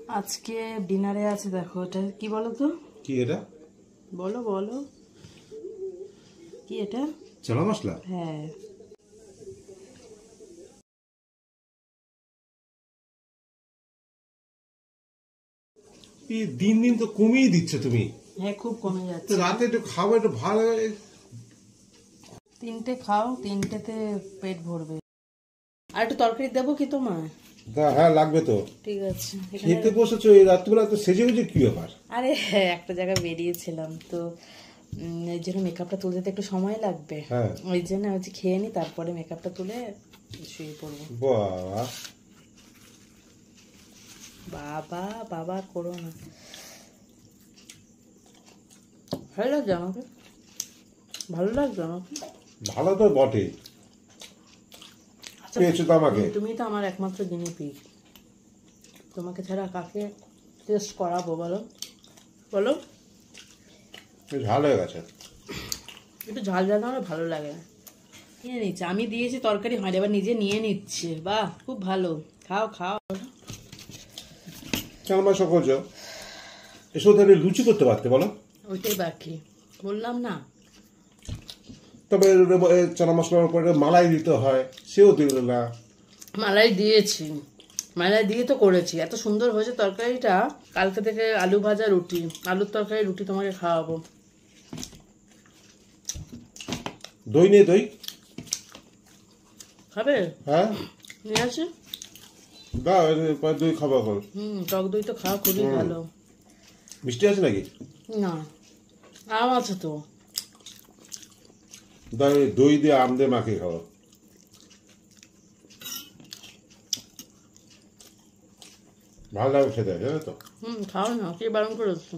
আজকে ডিনারে আছে, দেখো এটা কি বলো তো? কি এটা? বলো বলো কি এটা? চানা মশলা। হ্যাঁ, এই দিন দিন তো কমিয়ে দিচ্ছ তুমি। হ্যাঁ খুব কমে তো যাচ্ছে। রাতে একটু খাবো, একটু ভালো। 3টে খাও, 3টেতে পেট ভরবে। আর একটু তরকারি দেবো কি তোমার? হ্যাঁ লাগবে তো। ঠিক আছে। খেতে বসেছো এই রাত্রিবেলা, তো সেজে গুজে কি ব্যাপার? আরে হ্যাঁ, একটা জায়গায় বেরিয়েছিলাম তো, এই জন্য মেকআপটা তুলতে তো একটু সময় লাগবে। হ্যাঁ। ওই জন্য হচ্ছে খেয়ে নি, তারপরে মেকআপটা তুলে শুয়ে পড়বো। বাবা বাবা বাবা করো না। ভালো লাগছে আমাকে, ভালো লাগছে আমাকে। ভালো তো বটে, পেয়েছো তো আমাকে। তুমি তো আমার একমাত্র জিনিস, তোমাকে ছাড়া কাকে টেস্ট করাবো বলো বলো? ঝাল হয়ে গেছে। একটু ঝাল ঝাল আমার ভালো লাগে না। নিয়ে নিচ্ছে, আমি দিয়েছি তরকারি হয়, এবার নিজে নিয়ে নিচ্ছে। বাহ, খুব ভালো। খাও খাও। চানা মশলা করছো, এসব তাহলে লুচি করতে পারতে বলো। ওইটাই বাকি, বললাম না। তবে চানা মশলার উপরে মালাই দিতে হয়, সেও দিল না। মালাই দিয়েছি, মালাই দিয়ে তো করেছি। এত সুন্দর হয়েছে তরকারিটা। কালকে থেকে আলু ভাজা রুটি, আলুর তরকারি রুটি তোমাকে খাওয়াবো। দই নেই? দই খাবে? হ্যাঁ নিয়ে আসে। দাও, দই খাবো এখন। টক দই তো খাওয়া খুবই ভালো। মিষ্টি আছে নাকি? না, আম আছে তো। দই দিয়ে আম দিয়ে মাখিয়ে খাবো। ভালো লাগবে খেতে, জানো তো। খাও না, কে বারণ করেছো?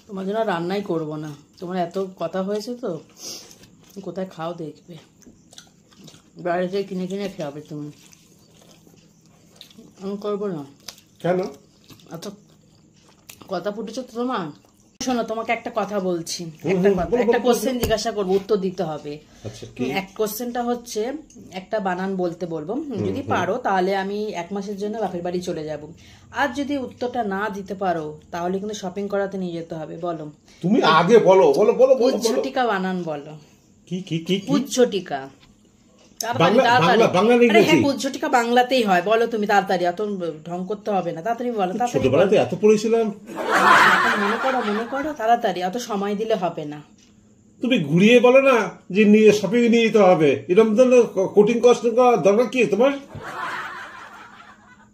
তোমার জন্য রান্নাই করবো না, তোমার এত কথা হয়েছে তো। কোথায় খাও দেখবে, বাইরে থেকে কিনে কিনে খাবে তুমি। আমি করবো না। কেন? এত কথা ফুটেছে তো তোমার। শোনো, তোমাকে একটা কথা বলছি। বলো, একটা কোশ্চেন জিজ্ঞাসা করবো, উত্তর দিতে হবে। আচ্ছা কি? এক কোশ্চেনটা হচ্ছে, একটা বানান বলতে বলবো, যদি পারো তাহলে আমি 1 মাসের জন্য বাপের বাড়ি চলে যাব। আর যদি উত্তরটা না দিতে পারো তাহলে কিন্তু শপিং করাতে নিয়ে যেতে হবে। বলো। তুমি আগে বলো বলো বলো বলো। উজ্ঝটিকা বানান বলো। কি কি কি? উজ্ঝটিকা। উজ্ঝটিকা বাংলাতেই হয়, বলো তুমি তাড়াতাড়ি। অত ঢং করতে হবে না, তাড়াতাড়ি বলো। ছোটবেলাতে এত পড়েছিলাম। মনে করো মনে করো, তাড়াতাড়ি, অত সময় দিলে হবে না। তুমি ঘুরিয়ে বলো না যে শপিং নিয়ে যেতে হবে, এরকম কঠিন কষ্ট দরকার কি তোমার?